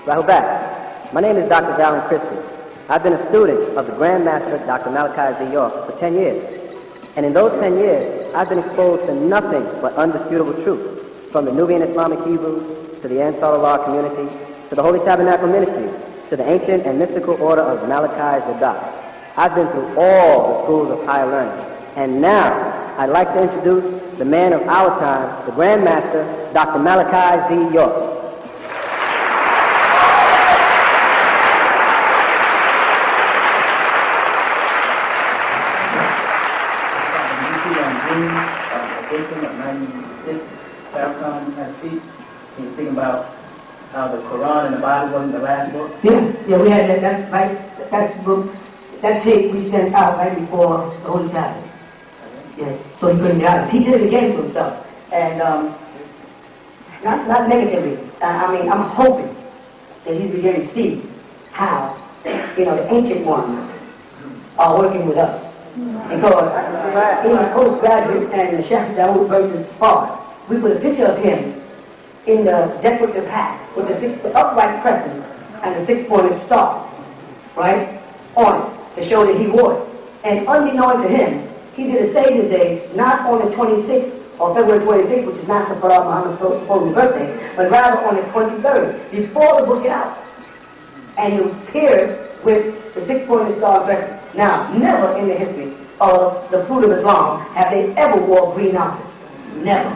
Rahul back. My name is Dr. Valen Christie. I've been a student of the Grand Master, Dr. Malachi Z. York, for 10 years. And in those 10 years, I've been exposed to nothing but undisputable truth, from the Nubian Islamic Hebrews, to the Ansar Allah community, to the Holy Tabernacle Ministry, to the ancient and mystical order of Malachi Zadok. I've been through all the schools of higher learning. And now, I'd like to introduce the man of our time, the Grand Master, Dr. Malachi Z. York. Of 1996, Farrakhan had a speech. He was speaking about how the Quran and the Bible wasn't the last book. Yeah, we had that. That's right. That's the book. That tape we sent out right before the Holy Tablet. Yeah, so he couldn't get out. He did it again to himself, and not negatively. I mean, I'm hoping that he's beginning to see how the ancient ones are working with us. Because in the postgraduate and the Sheikh Dawood versus Fard, we put a picture of him in the decorative hat with the upright crescent and the six-pointed star, right, on it to show that he wore it. And unbeknown to him, he did a Savior's Day not on the 26th or February 26th, which is not the Prophet Muhammad's supposed birthday, but rather on the 23rd, before the book is out. And he appears with the six-pointed star crescent. Now, never in the history of the fruit of Islam have they ever wore green outfits. Never.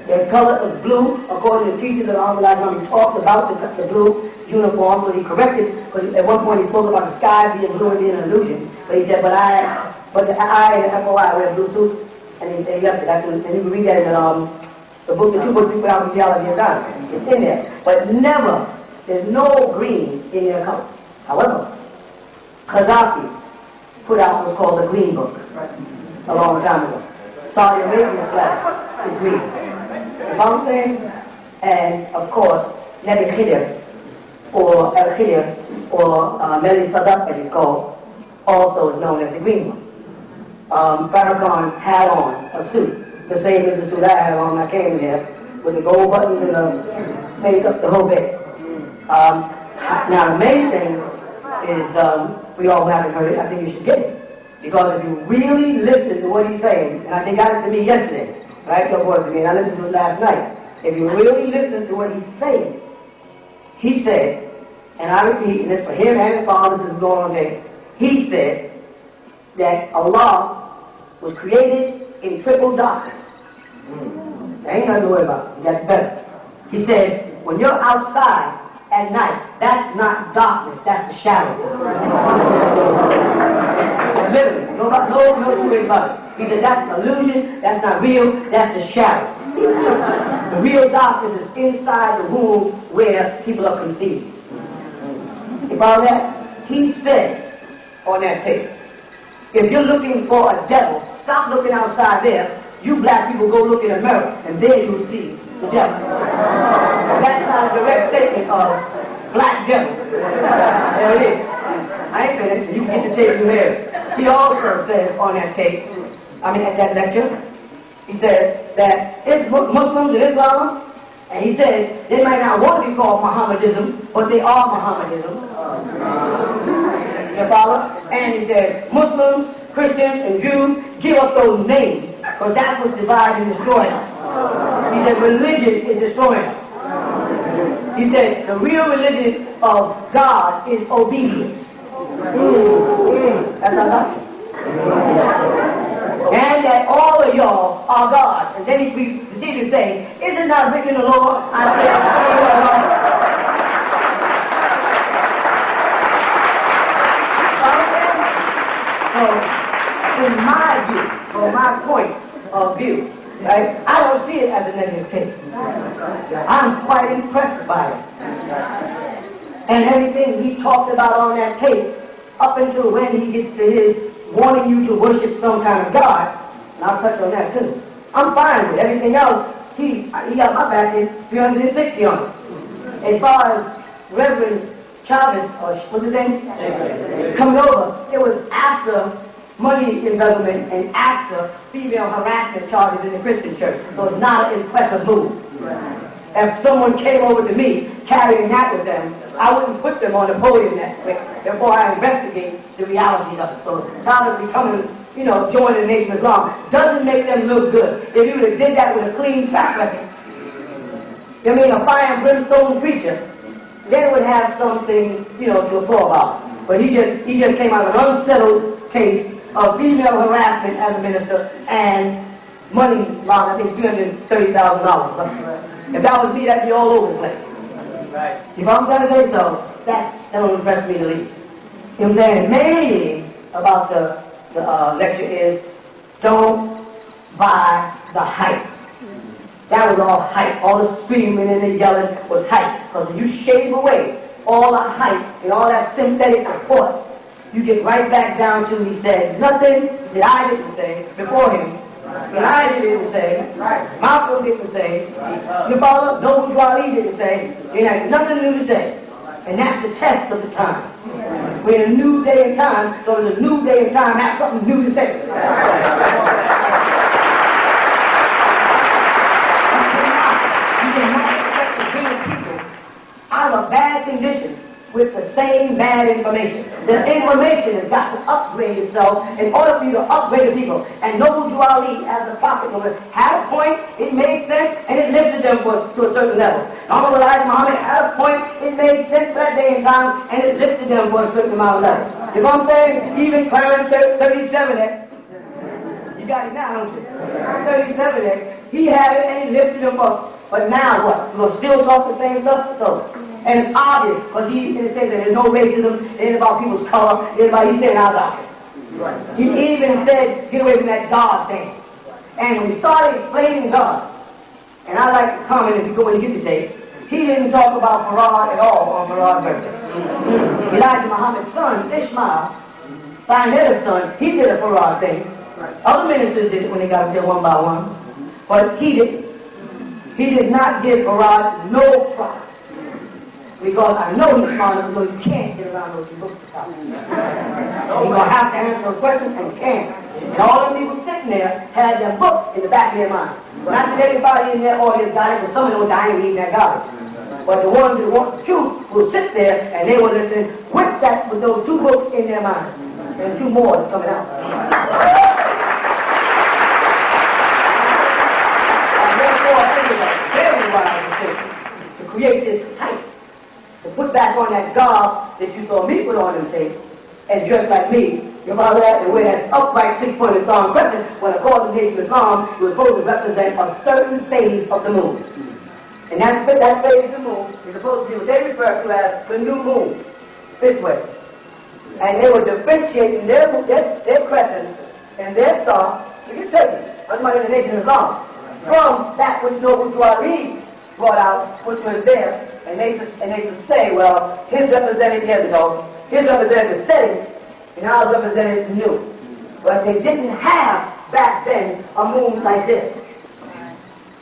Their color is blue, according to the teachers of Al-Mullah. He talked about the blue uniform, but he corrected, because at one point he spoke about the sky being blue and being an illusion. But he said, but the I and FOI wear blue suits, and he left it. And you can read that in the book, the two books we put out in Theology of God. It's in there. But never, there's no green in their color. However, Gaddafi put out what's called the Green Book a long time ago. Saudi Arabia's flag is green. You know what I'm saying? And of course, Nebi Khidr, or El Khidr, or Meli Sadak as it's called, also is known as the Green Book. Farrakhan had on a suit, the same as the suit I had on when I came here, with the gold buttons and the makeup, the whole bit. Now the main thing is, we all haven't heard it, I think you should get it. Because if you really listen to what he's saying, and I think got it to me yesterday, right? Your voice to me, and I listened to it last night. If you really listen to what he's saying, he said, and I repeat, and it's for him and his father, this is going on there, he said that Allah was created in triple darkness. There ain't nothing to worry about. That's better. He said, when you're outside at night, that's not darkness, that's the shadow. Literally, no two ways about it. He said, that's an illusion, that's not real, that's the shadow. The real darkness is inside the womb where people are conceived. You follow that? He said on that tape, if you're looking for a devil, stop looking outside there. You black people go look in a mirror, and then you'll see the devil. That's not a direct statement of black devil. There it is. I ain't finished. You get the tape you hear. He also says on that tape, at that lecture, he says that it's Muslims and Islam, and he says they might not want to be called Mohammedism, but they are Mohammedism. You follow? And he says Muslims, Christians, and Jews, give up those names, because that's what's dividing and destroying us. He said religion is destroying us. He said the real religion of God is obedience. That's our doctrine. And that all of y'all are God. And then he proceeded to say, is it not written in the law? I said, so, in my view, or my point of view, right, I don't see it as a negative case. I'm quite impressed by it. And everything he talked about on that tape, up until when he gets to his wanting you to worship some kind of God, and I'll touch on that too. I'm fine with everything else. He got my back in 360 on it. As far as Reverend Chavez, or what's his name? Coming over, it was after money embezzlement and after female harassment charges in the Christian church. So it's not an impressive move. If someone came over to me carrying that with them, I wouldn't put them on the podium that way. Therefore, I investigate the realities of it. So, Tyler becoming, joining the Nation of Islam doesn't make them look good. If you would have did that with a clean track record, a fire and brimstone preacher, they would have something, to applaud about. But he just came out of an unsettled case of female harassment as a minister and money loss, I think $230,000. If that was me, that'd be all over the place. Right. If I'm going to say so, that don't impress me the least. You know what I'm saying? Mainly about the lecture is don't buy the hype. That was all hype. All the screaming and the yelling was hype. Because when you shave away all the hype and all that synthetic support, you get right back down to he said nothing that I didn't say before him. That I didn't say. Malcolm didn't say. Your father, Noble Ali didn't say. He had nothing new to say. And that's the test of the time. We're in a new day and time, so in a new day and time, have something new to say. You cannot expect to bring people out of a bad condition with the same bad information. The information has got to upgrade itself in order for you to upgrade the people. And Noble Ali, as a prophet, had a point, it made sense, and it lifted them to a certain level. Honorable Elijah Muhammad had a point, it made sense for that day and time, and it lifted them to a certain amount of level. You know what I'm saying? Even Clarence 37, you got it now, don't you? 37, he had it and he lifted them up. But now what? We'll still talk the same stuff? So, and it's obvious, because he says that there's no racism, it ain't about people's color, it's about, he said, our doctrine. Right. He even said, get away from that God thing. And when he started explaining God, and I like to comment if you go and get the tape, he didn't talk about Farad at all on Farad's birthday. Elijah Muhammad's son, Ishmael, Sinaiah's son, he did a Farad thing. Other ministers did it when they got up there one by one, but he didn't. He did not give Farad no prize. Because I know he's smart enough to know you can't get around those books to talk. He's going to have to answer a question and can't. And all the people sitting there had their books in the back of their mind. Not that everybody in their audience got it, but some of them I ain't reading that garbage. But the ones that want the truth will sit there and they will listen with those two books in their mind. And two more is coming out. And therefore, I think it's very wise to create this type. To put back on that garb that you saw me put on them things, and dress like me. Your father had to wear that upright 6-pointed star crescent when according to the Nation of Islam, it was supposed to represent a certain phase of the moon. And that phase of the moon is supposed to be what they refer to as the new moon, this way. And they were differentiating their crescent and their star, you can tell you, that's why the Nation of Islam, from that which Noble Ali brought out, which was there. And they could say, well, his represented years ago, his represented the setting, and ours represented the new. But they didn't have back then a moon like this.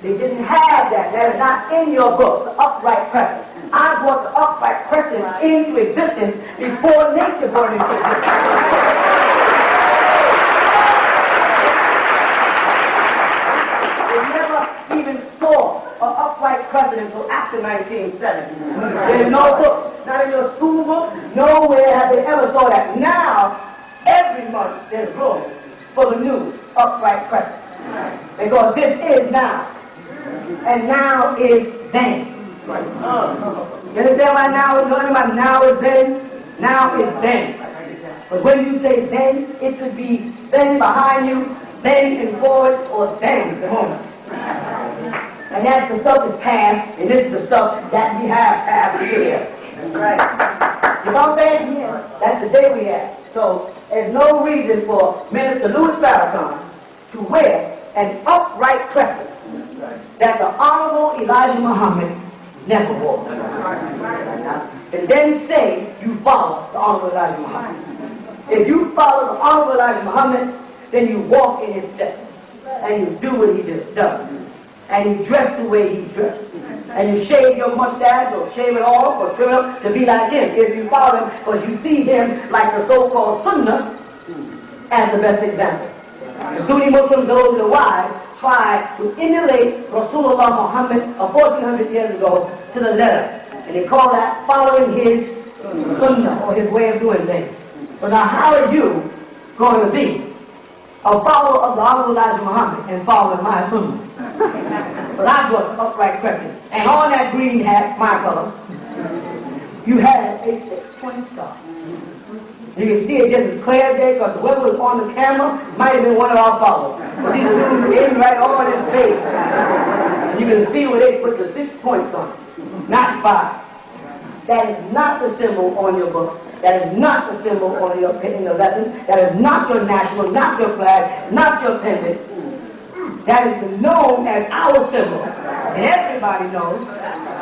They didn't have that. That is not in your book, the upright crescent. I brought the upright crescent into existence before nature brought it into existence. Even saw an upright crescent until after 1970. There's no book, not in your school book, nowhere have they ever saw that. Now, every month there's room for the new upright crescent. Because this is now. And now is then. You understand why now is talking about now is then? Now is then. But when you say then, it could be then behind you, then and forward, or then the moment. And that's the stuff that's past, and this is the stuff that we have past here. Right. You know what I'm saying? That's the day we have. So there's no reason for Minister Louis Farrakhan to wear an upright crescent that the Honorable Elijah Muhammad never wore. And then say you follow the Honorable Elijah Muhammad. If you follow the Honorable Elijah Muhammad, then you walk in his steps. And you do what he does. And you dress the way he dressed. And you shave your mustache or shave it off or trim it up to be like him. If you follow him, because you see him like the so-called Sunnah as the best example. The Sunni Muslims, those that are wise, try to emulate Rasulullah Muhammad of 1400 years ago to the letter. And they call that following his sunnah, or his way of doing things. So now how are you going to be a follower of the Honorable Elijah Muhammad and following my sunnah? But I was upright crescent. And on that green hat, my color, you had a 6-point star. You can see it just as clear as day because whoever was on the camera might have been one of our followers. But these zoomed in right on his face. And you can see where they put the 6 points on it, not 5. That is not the symbol on your book. That is not the symbol on your in the lesson. That is not your national, not your flag, not your pendant. That is known as our symbol. And everybody knows.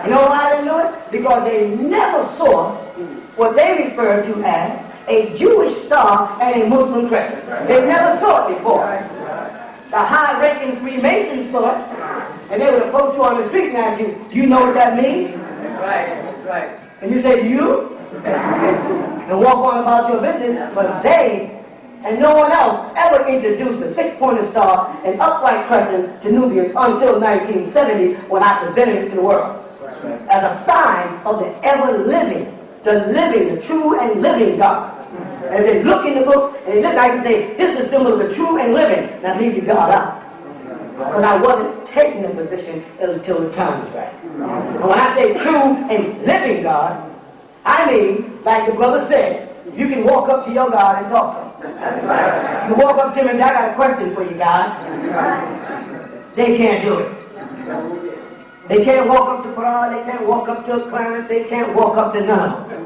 You know why they know it? Because they never saw what they refer to as a Jewish star and a Muslim crescent. They never saw it before. The high-ranking Freemasons saw it, and they would approach you on the street and ask you, do you know what that means? Right, right. And you say, you? And walk on about your business, but they and no one else ever introduced the 6-pointed star and upright crescent to Nubians until 1970 when I presented it to the world as a sign of the ever-living, the true and living God. And they look in the books and they look like and say, this is a symbol of the true and living. Now leave the God out. Because I wasn't taking the position until the time was right. And when I say true and living God, I mean, like the brother said, you can walk up to your God and talk to him. You walk up to him and I got a question for you, God. They can't do it. They can't walk up to Quran, they can't walk up to Clarence, they can't walk up to none of them.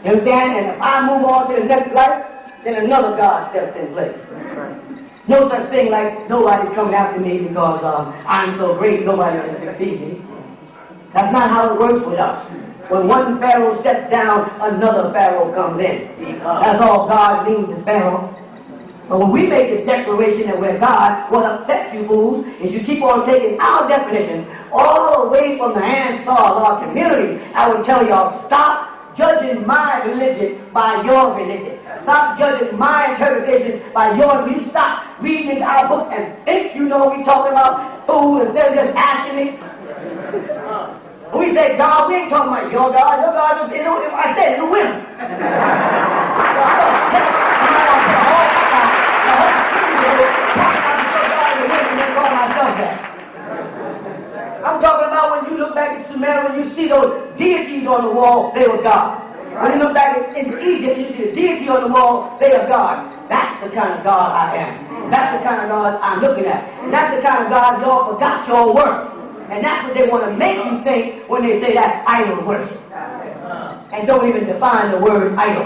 You understand? And if I move on to the next life, then another God steps in place. No such thing like nobody's coming after me because I'm so great, nobody can succeed me. That's not how it works with us. When one Pharaoh steps down, another Pharaoh comes in. That's all God means is Pharaoh. But when we make the declaration that we're God, what upsets you fools is you keep on taking our definition all the way from the Ansar of our community. I would tell y'all, stop judging my religion by your religion. Stop judging my interpretation by yours. You stop reading into our book and think you know what we're talking about, fool, instead of just asking me. We say, God, we ain't talking about your God. Your God is, I said, it's a whim. I'm talking about when you look back at Sumeria and you see those deities on the wall, they were God. When you look back in Egypt, you see the deity on the wall, they are God. That's the kind of God I am. That's the kind of God I'm looking at. And that's the kind of God y'all forgot your word. And that's what they want to make you think when they say that's idol worship. And don't even define the word idol.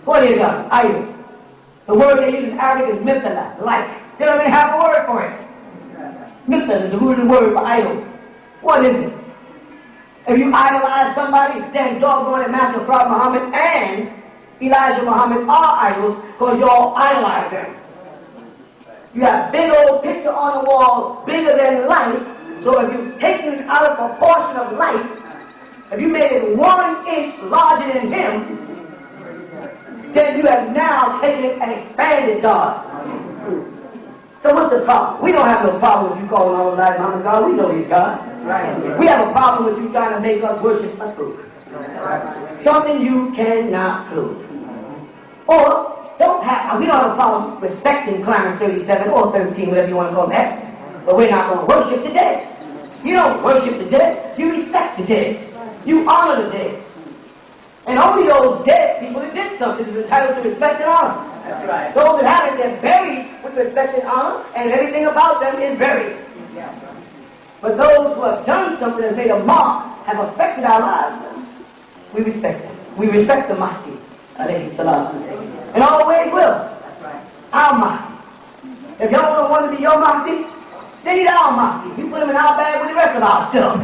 What is an idol? The word they use in Arabic is mithla, like. They don't even have a word for it. Mithla is the root word for idol. What is it? If you idolize somebody, then doggone it, Master Prophet Muhammad and Elijah Muhammad are idols because you all idolize them. You have big old picture on the wall, bigger than life. So if you take this out of proportion of life, if you made it 1 inch larger than him, then you have now taken it and expanded God. So what's the problem? We don't have no problem with you calling on Elijah Muhammad God. We know he's God. Right. We have a problem with you trying to make us worship a proof. Something you cannot prove. Or we don't have a problem respecting Clarence 37 or 13, whatever you want to call that. But we're not going to worship the dead. You don't worship the dead. You respect the dead. You honor the dead. And only those dead people that did something is entitled to respect and honor. That's right. Those that haven't, they're buried with respect and honor, and everything about them is buried. Yeah. But those who have done something and made a mark, have affected our lives, we respect them. We respect the Mahdi, alayhi salam. And always will. That's right. Our Mahdi. If y'all don't want to be your Mahdi, then he's our Mahdi. You put him in our bag with the rest of our stuff.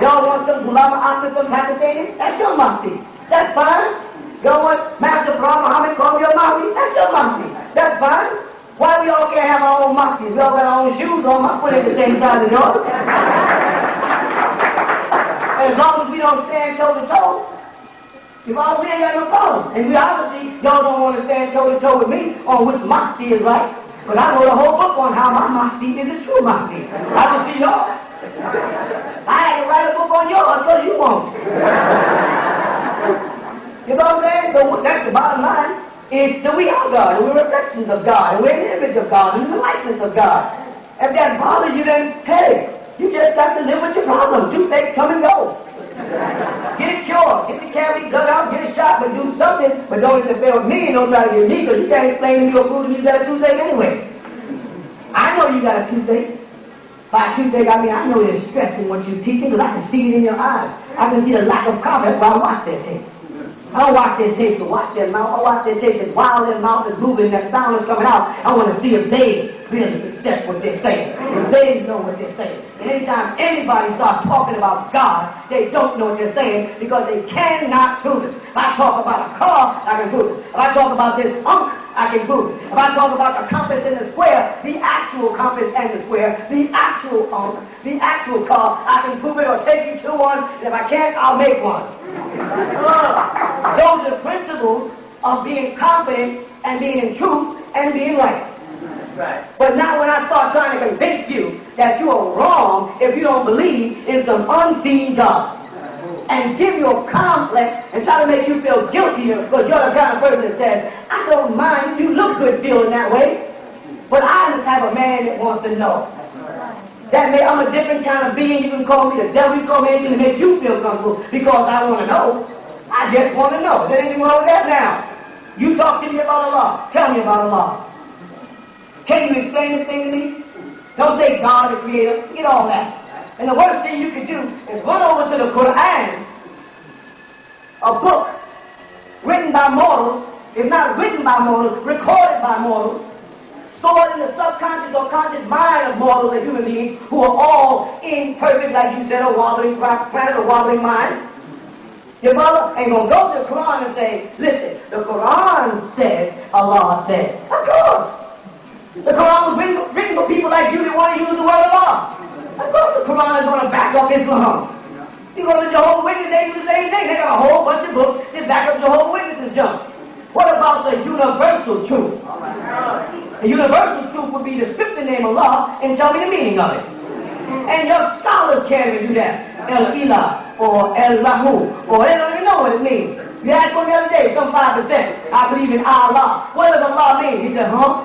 Y'all want some Gulama Asif from Pakistan? That's your Mahdi. That's fine. Y'all want Master Prophet Muhammad call your Mahdi? That's your Mahdi. That's fine. Why we all can't have our own Mahdis? We all got our own shoes on. My foot ain't the same size as yours. And as long as we don't stand toe to toe, we ain't got no problem. And we obviously, y'all don't want to stand toe to toe with me on which Mahdi is right. But I wrote a whole book on how my Mahdi is a true Mahdi. I can see y'all. I had to write a book on yours because you won't. You know what I'm saying? So that's the bottom line. Is that we are God, and we're reflections of God, and we're in the image of God, and in the likeness of God. If that bothers you, then hey, you just got to live with your problem. Toothache, come and go. Get it cured. Get the cavity dug out, get it shot, but do something. But don't interfere with me and don't try to get me, because you can't explain to me your food and you got a toothache anyway. I know you got a toothache. By toothache, I mean I know there's stress in what you're teaching, because I can see it in your eyes. I can see the lack of confidence while I watch that tape. I don't watch their tape to watch their mouth. I watch their tape and while their mouth is moving, that sound is coming out. I want to see if they really accept what they're saying. If they know what they're saying. And anytime anybody starts talking about God, they don't know what they're saying because they cannot prove it. If I talk about a car, I can prove it. If I talk about this I can prove it. If I talk about the compass and the square, the actual compass and the square, the actual the actual car, I can prove it or take you to one. And if I can't, I'll make one. Those are principles of being confident and being in truth and being right. Right. But not when I start trying to convince you that you are wrong if you don't believe in some unseen God. And give you a complex and try to make you feel guiltier because you're the kind of person that says, I don't mind, you look good feeling that way. But I'm the type of man that wants to know. That I'm a different kind of being. You can call me the devil, you can call me anything to make you feel comfortable because I want to know. I just want to know. Is there anything wrong with that now? You talk to me about Allah. Tell me about Allah. Can you explain this thing to me? Don't say God the Creator. Forget all that. And the worst thing you can do is run over to the Quran, a book written by mortals, if not written by mortals, recorded by mortals, stored in the subconscious or conscious mind of mortals and human beings who are all imperfect, like you said, a wobbling planet, a wobbling mind. Your mother ain't going to go to the Quran and say, listen, the Quran said, Allah said. Of course. The Quran was written for people like you that want to use the word Allah. Of course the Quran is going to back up Islam. You go to Jehovah's Witnesses, they do the same thing. They got a whole bunch of books that back up Jehovah's Witnesses junk. What about the universal truth? The universal truth would be to strip the name Allah and tell me the meaning of it. And your scholars can't even do that. El-Ilah or El-Lahu or they don't even know what it means. You asked one the other day, some 5%, I believe in Allah. What does Allah mean? He said, huh?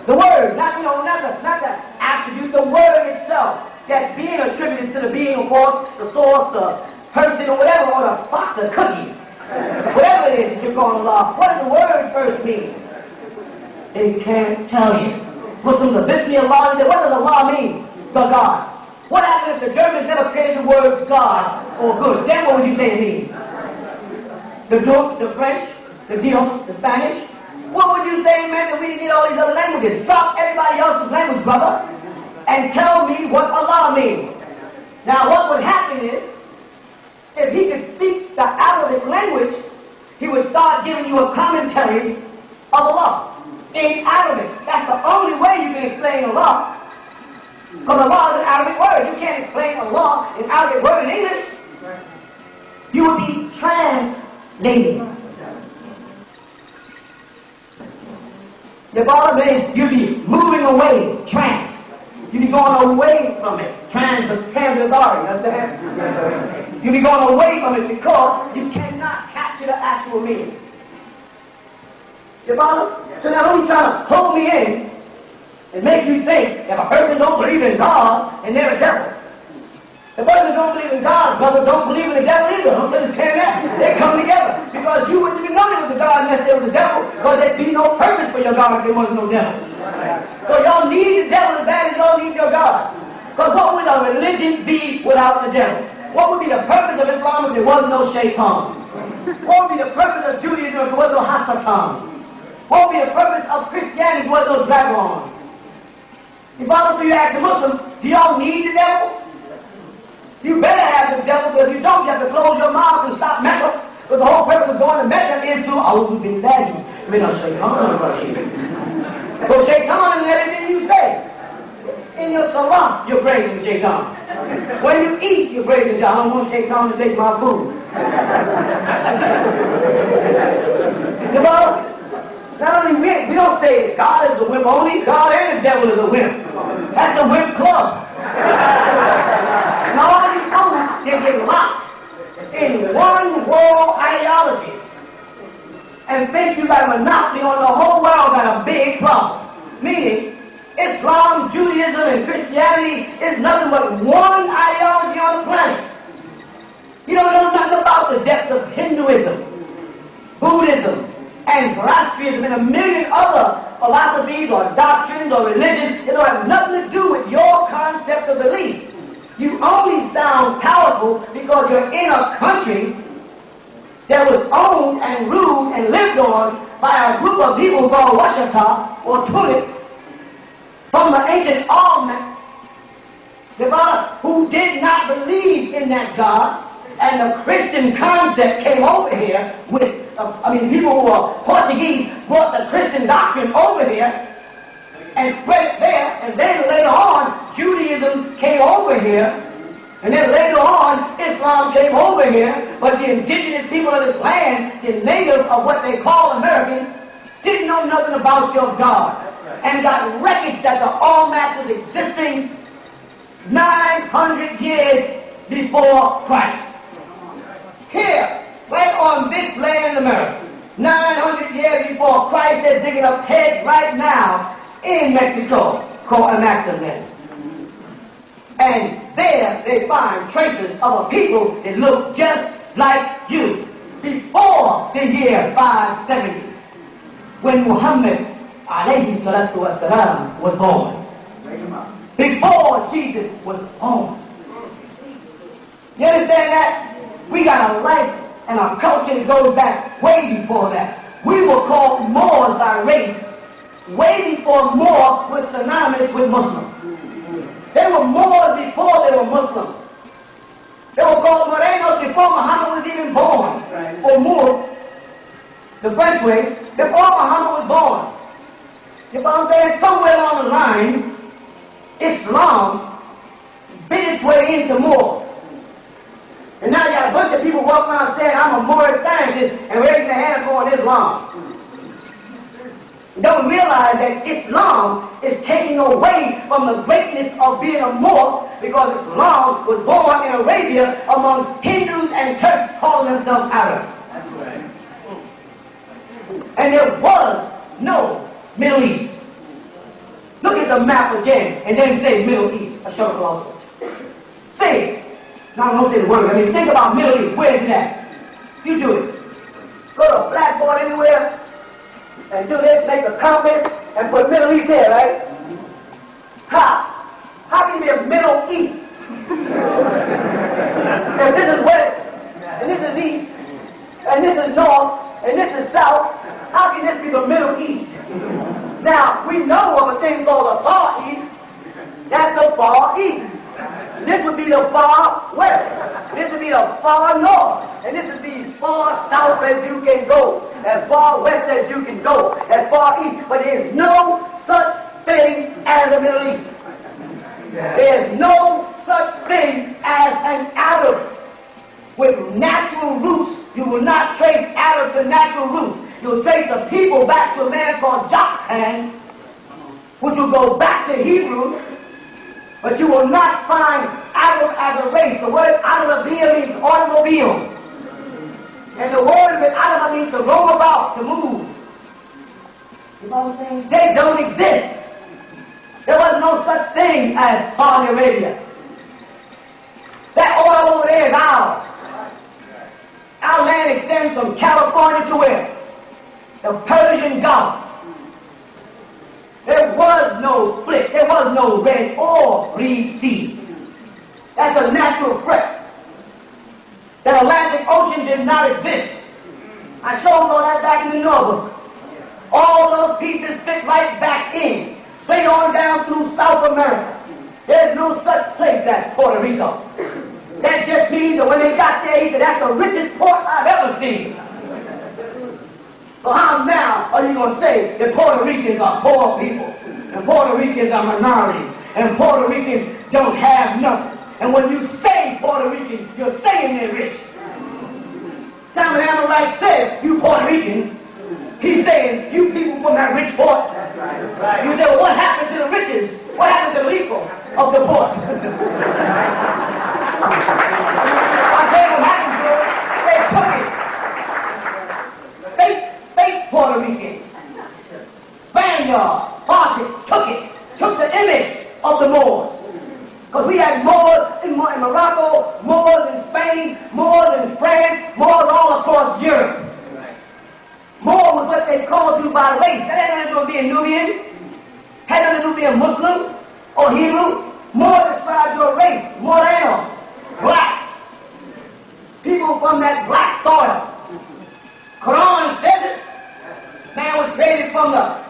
The word, not the attribute, the word itself, that being attributed to the being, of course, the source, the person, or whatever, or the box of cookies. Whatever it is that you're calling Allah, what does the word first mean? They can't tell you. Muslims are listening to Allah and say, what does Allah mean? The God. What happens if the Germans never created the word God or good? Then what would you say it means? The Dutch, the French, the Dios, the Spanish? What would you say, man, that we didn't need all these other languages? Drop everybody else's language, brother, and tell me what Allah means. Now, what would happen is, if he could speak the Arabic language, he would start giving you a commentary of Allah in Arabic. That's the only way you can explain Allah. Because Allah is an Arabic word. You can't explain Allah in Arabic word in English. You would be translating. The bottom is you'd be moving away, you'd be going away from it, transit authority, understand? You'd be going away from it because you cannot capture the actual meaning. You follow? So now don't be trying to hold me in and make you think if a person don't believe in God and they're a devil. The person don't believe in God, brother, don't believe in the devil either. Don't understand that? They come together. Because you wouldn't even know there was a God unless there was a devil. Because there'd be no purpose for your God if there was no devil. So y'all need the devil as bad as y'all need your God. Because what would a religion be without the devil? What would be the purpose of Islam if there was no shaitan? What would be the purpose of Judaism if there was no Hasatan? What would be the purpose of Christianity if there was no dragon? You follow, so you ask the Muslims, do y'all need the devil? You better have the devil, because if you don't, you have to close your mouth and stop Mecca. Because the whole purpose of going to Mecca is to A'udhu Billahi Minash Shaitanir Rajeem. So Shaitan is everything you say. In your salah, you're praising Shaitan. When you eat, you're praising Shaitan. I don't want Shaitan to take my food. You know? Not only we don't say God is a wimp only, God and the devil is a wimp. That's a wimp club. get locked in one world ideology and think you got a monopoly on the whole world, got a big problem. Meaning, Islam, Judaism, and Christianity is nothing but one ideology on the planet. You don't know nothing about the depths of Hinduism, Buddhism, and Zoroastrianism, and a million other philosophies or doctrines or religions. It don't have nothing to do with your concept of belief. You only sound powerful because you're in a country that was owned and ruled and lived on by a group of people called Washata or Tulips from the ancient Olmecs, who did not believe in that God, and the Christian concept came over here with, people who were Portuguese brought the Christian doctrine over here and spread it there, and then later on, Judaism came over here, and then later on, Islam came over here, but the indigenous people of this land, the natives of what they call Americans, didn't know nothing about your God, and got wreckage that the Almighty was existing 900 years before Christ. Here, right on this land in America, 900 years before Christ, they're digging up heads right now in Mexico, called Amaxaman. And there they find traces of a people that look just like you. Before the year 570, when Muhammad alayhi salatu wasalam was born. Before Jesus was born. You understand that? We got a life and a culture that goes back way before that. We were called Moors by race way before Moor was synonymous with Muslim. They were Moors before they were Muslims. They were called Morenos before Muhammad was even born. Or Moor, the French way, before Muhammad was born. You know what I'm saying? Somewhere along the line, Islam bit its way into Moor. And now you got a bunch of people walking around saying, I'm a Moorish scientist, and raising their hand for Islam. Don't realize that Islam is taking away from the greatness of being a Moor, because Islam was born in Arabia amongst Hindus and Turks calling themselves Arabs. That's right. And there was no Middle East. Look at the map again, and then say Middle East. I show it also. Say it. Now, don't say the word. Think about Middle East. Where is it at? You do it. Go to a blackboard anywhere, and do this, make a comment, and put Middle East here, right? How can you be a Middle East? If this is west, and this is east, and this is north, and this is south, how can this be the Middle East? Now, we know of a thing called the Far East. That's the Far East. This would be the far west. This would be the far north. And this would be as far south as you can go. As far west as you can go. As far east. But there's no such thing as a Middle East. There's no such thing as an Arab with natural roots. You will not trace Arab to natural roots. You'll trace the people back to a man called Joktan, which will go back to Hebrew. But you will not find Arab as a race. The word automobile means automobile. And the word with Arab means to roam about, to move. You know what I'm saying? They don't exist. There was no such thing as Saudi Arabia. That oil over there is ours. Our land extends from California to where? The Persian Gulf. There was no split. There was no Red or Reed Sea. That's a natural threat. The Atlantic Ocean did not exist. I showed you all that back in the notebook. All those pieces fit right back in, straight on down through South America. There's no such place as Puerto Rico. That just means that when they got there, he said, that's the richest port I've ever seen. So how now are you going to say that Puerto Ricans are poor people, and Puerto Ricans are minorities, and Puerto Ricans don't have nothing? And when you say Puerto Ricans, you're saying they're rich. Simon Amorite says, you Puerto Ricans, he's saying, you people from that rich port. Right. You say, well, what happened to the riches? What happened to the people of the port? by race. That ain't nothing to do with being Nubian. Had nothing to do with being Muslim or Hebrew. More describes your race. Morenos, blacks. People from that black soil. Quran says it. Man was created from the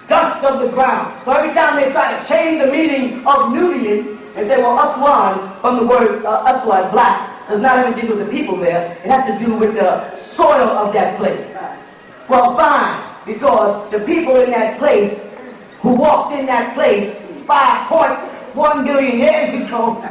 dust of the ground. So every time they try to change the meaning of Nubian and say, well, Aswan, from the word Aswan, black, does not have anything to do with the people there. It has to do with the soil of that place. Well, fine, because the people in that place who walked in that place 5.1 billion years ago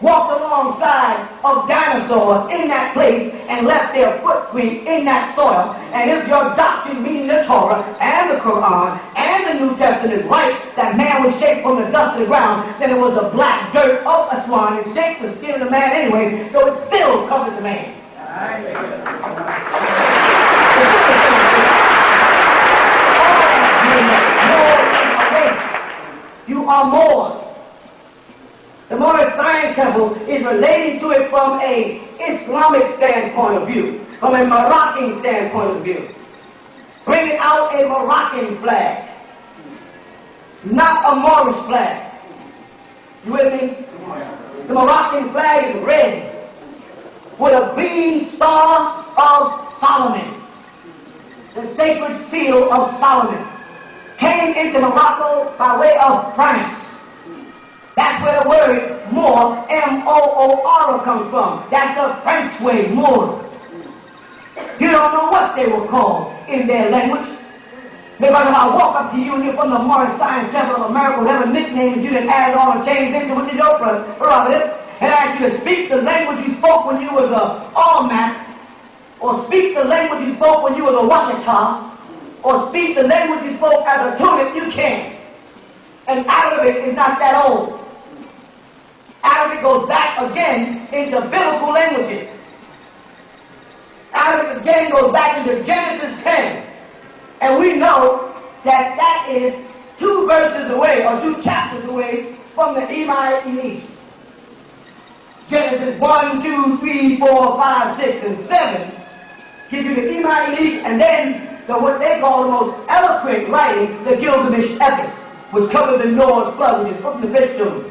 walked alongside of dinosaurs in that place and left their footprint in that soil. And if your doctrine, meaning the Torah and the Quran and the New Testament is right, that man was shaped from the dust of the ground, then it was the black dirt of Aswan and shaped the skin of the man anyway, so it still covers the man. You are more. The Moorish Science Temple is relating to it from a Islamic standpoint of view, from a Moroccan standpoint of view. Bringing out a Moroccan flag, not a Moorish flag. You with me? The Moroccan flag is red with a green star of Solomon. The sacred seal of Solomon came into Morocco by way of France. That's where the word Moor, M-O-O-R, comes from. That's the French way, Moor. You don't know what they were called in their language. Because if I walk up to you and you're from the Moorish Science Temple of America, whatever nicknames you didn't add on and change into, which is your prerogative, and ask you to speak the language you spoke when you was a Almac, or speak the language you spoke when you was a Washita, or speak the language you spoke as a Tunip, you can't. And Arabic is not that old. Arabic goes back again into biblical languages. Arabic again goes back into Genesis 10. And we know that that is 2 verses away, or 2 chapters away from the Imai Elish. Genesis 1, 2, 3, 4, 5, 6, and 7 give you the Imai Elish, and then what they call the most eloquent writing, the Gilgamesh epics, which covers the Noah's flood, which is from the Vishnu.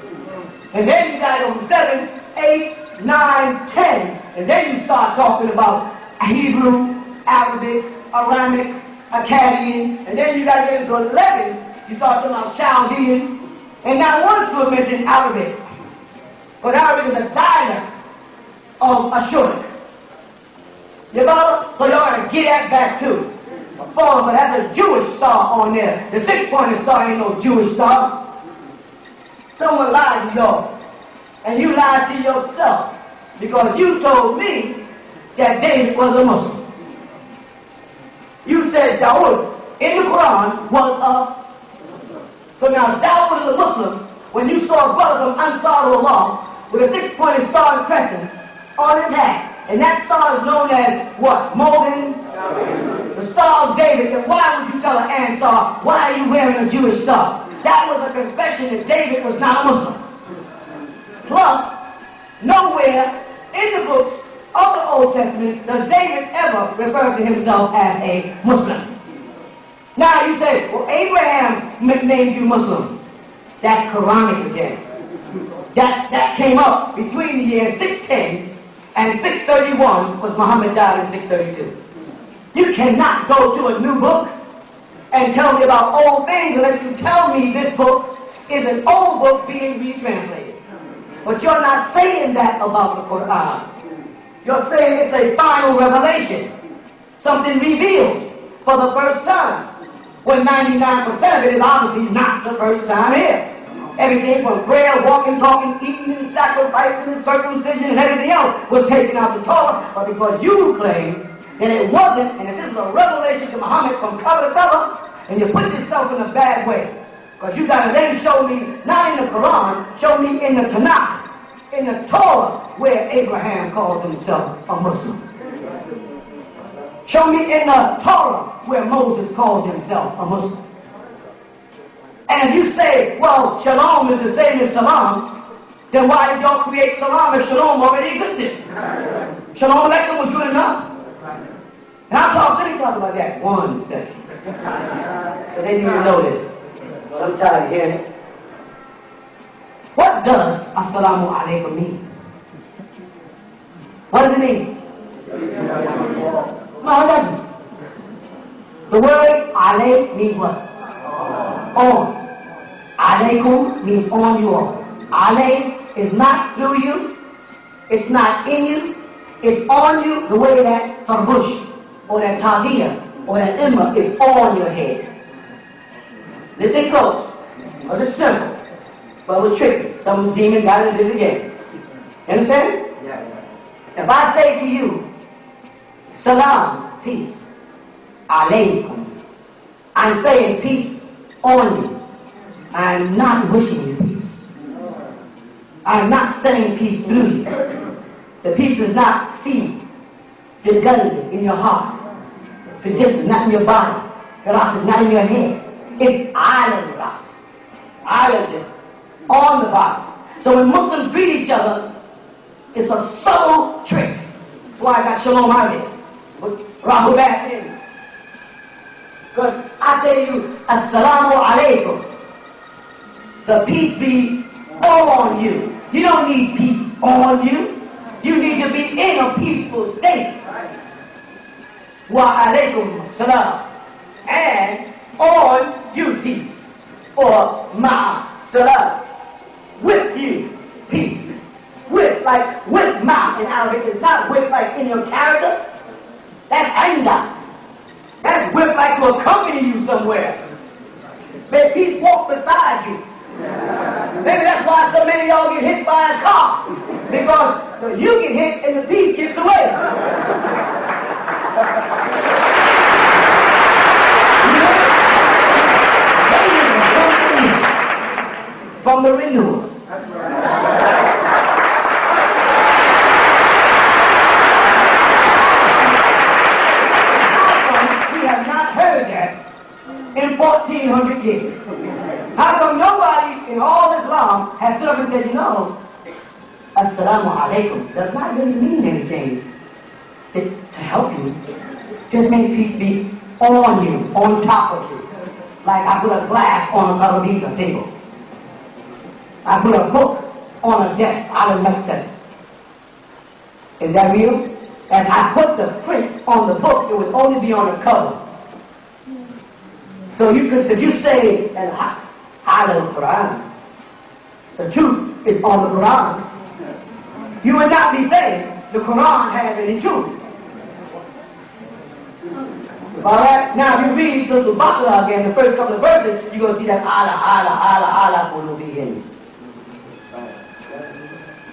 And then you got it on 7, 8, 9, 10, and then you start talking about Hebrew, Arabic, Aramic, Akkadian, and then you got to get into 11, you start talking about Chaldean, and not once will mention Arabic. But Arabic is a dialect of Ashuric. You know? So y'all got to get that back too. But that's a Jewish star on there. The 6-pointed star ain't no Jewish star. Someone lied to y'all. And you lied to yourself. Because you told me that David was a Muslim. You said Dawood in the Quran was a... So now Dawood is a Muslim. When you saw a brother from Ansar Allah with a 6-pointed star and crescent on his hat, and that star is known as what? Morgan? The Star of David. And why would you tell an Ansar, why are you wearing a Jewish star? That was a confession that David was not a Muslim. Plus, nowhere in the books of the Old Testament does David ever refer to himself as a Muslim. Now you say, well, Abraham named you Muslim. That's Quranic again. That came up between the years 610 and 631, because Muhammad died in 632. You cannot go to a new book and tell me about old things unless you tell me this book is an old book being retranslated. But you're not saying that about the Quran. You're saying it's a final revelation, something revealed for the first time, when 99% of it is obviously not the first time here. Everything from prayer, walking, talking, eating, and sacrificing, and circumcision, and everything else was taken out of the Torah. But because you claim that it wasn't, and that this is a revelation to Muhammad from cover to cover, and you put yourself in a bad way. Because you got to then show me, not in the Quran, show me in the Tanakh, in the Torah, where Abraham calls himself a Muslim. Show me in the Torah where Moses calls himself a Muslim. And if you say, well, shalom is the same as salam, then why did y'all create salam if shalom already existed? Shalom alaikum was good enough. And I'll talk about that 1 second. But they need to know this. Well, I'm tired of hearing it. What does Assalamu alaikum mean? What does it mean? No, it doesn't. The word alay means what? On. Alaykum means on you all. Alay is not through you. It's not in you. It's on you the way that tarbush or that tawiyah or that imma is on your head. Listen close. Well, it's simple, but it was tricky. Some demon got it and did it again. You understand? Yeah. If I say to you, salam, peace, alaykum, I'm saying peace on you. I'm not wishing you peace. I'm not saying peace through you. The peace is not feed, developed in your heart. The just is not in your body. The ras is not in your head. It's island ras. Island is on the body. So when Muslims greet each other, it's a subtle trick. That's why I got shalom out here. Rahu back in. Because I tell you, assalamu alaikum. The peace be on you. You don't need peace on you. You need to be in a peaceful state. Wa alaikum salam. And on you peace. Or ma salam. With you peace. With, like with ma in Arabic is not with like in your character. That's anger. That's with like to accompany you somewhere. May peace walk beside you. Maybe that's why so many of y'all get hit by a car. Because you get hit and the peace gets away. From the renewal. We have not heard that in 1400 years. How come nobody in all Islam has stood up and said, you know, Assalamu alaikum does not really mean anything. It's to help you. It just means peace be on you, on top of you. Like I put a glass on a Tarabiza table. I put a book on a desk out of Mexico. Is that real? And I put the print on the book, it would only be on the cover. So you could, if you say, and Quran, the truth is on the Quran, you would not be saying the Quran has any truth. Alright, now if you read Surah Al-Baqarah again, the first couple of verses, you're going to see that Allah will be in.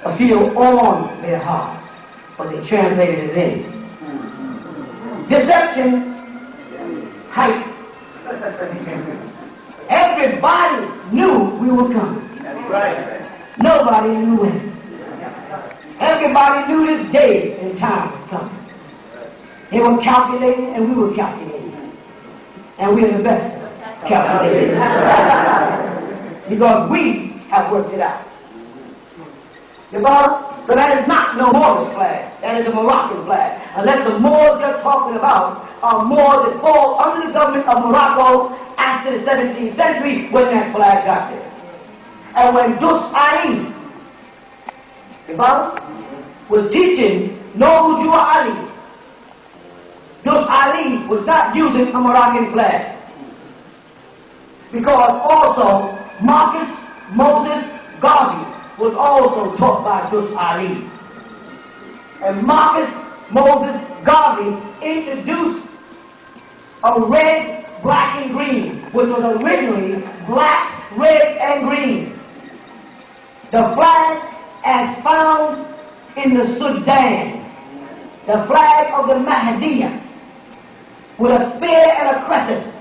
A seal on their hearts, but they translated it in. Deception, hype. Everybody knew we were coming. Right. Nobody knew when. Everybody knew this day and time was coming. They were calculating and we were calculating. And we're the best calculators. Because we have worked it out. So that is not no Moorish flag. That is a Moroccan flag. Unless the Moors they're talking about are Moors that fall under the government of Morocco after the 17th century when that flag got there. And when Dus Ali, was teaching Nobuju Ali, Dus Ali was not using a Moroccan flag. Because also Marcus Moses Garvey was also taught by Dus Ali. And Marcus Moses Garvey introduced a red, black, and green, which was originally black, red, and green. The flag as found in the Sudan, the flag of the Mahdiya, with a spear and a crescent.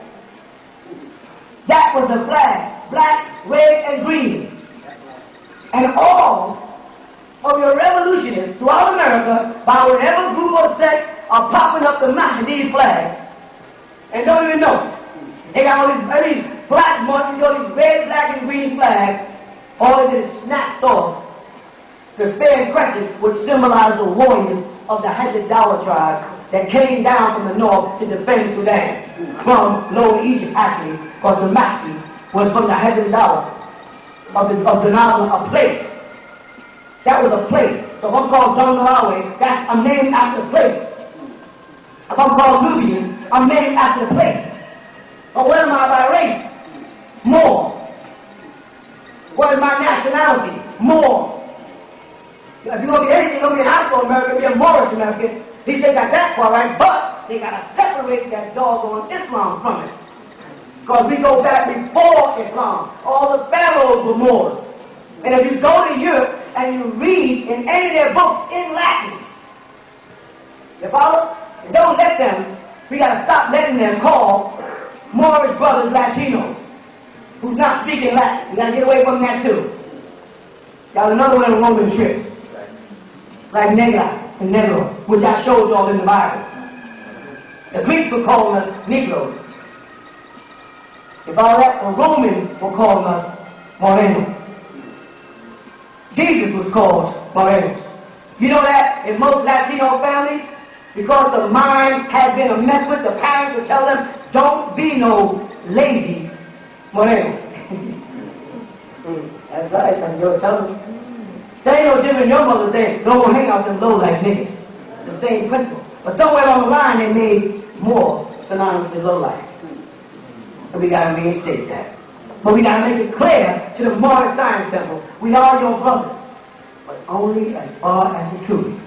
That was the flag, black, red, and green. And all of your revolutionists throughout America, by whatever group or sect, are popping up the Mahdi flag and don't even know it. They got all these black monkeys, all these red, black, and green flags. All of this snatched off. The spear and crescent, which symbolize the warriors of the Hajjadawa tribe that came down from the north to defend Sudan from Lower Egypt, actually, because the Mahdi was from the heavenly dollar of the Nile, a place. That was a place. So if I'm called John Malawi, I'm named after the place. If I'm called Nubian, I'm named after the place. But what am I by race? More. What is my nationality? More. If you're going to be anything, you're going to be an Afro-American, be a Moorish American. They got that far right, but they got to separate that doggone Islam from it. Because we go back before Islam. All the pharaohs were Moors. And if you go to Europe and you read in any of their books in Latin, you follow? And don't let them, we got to stop letting them call Moorish brothers Latinos who's not speaking Latin. We got to get away from that too. Got another one in Roman trip. Like Negra and Negro, which I showed y'all in the Bible. The Greeks were calling us Negroes. If all that, the Romans were calling us Morenos. Jesus was called Morenos. You know that in most Latino families, because the mind has been a mess with, the parents will tell them, don't be no lazy Moreno. That's right, and you're telling them. There ain't no different. Your mother saying, don't go hang out with them low like niggas. The same principle. But somewhere along the line, they made more synonymous with low life. So we got to reinstate that. But we got to make it clear to the Moorish Science Temple, we are your brothers, but only as far as the truth.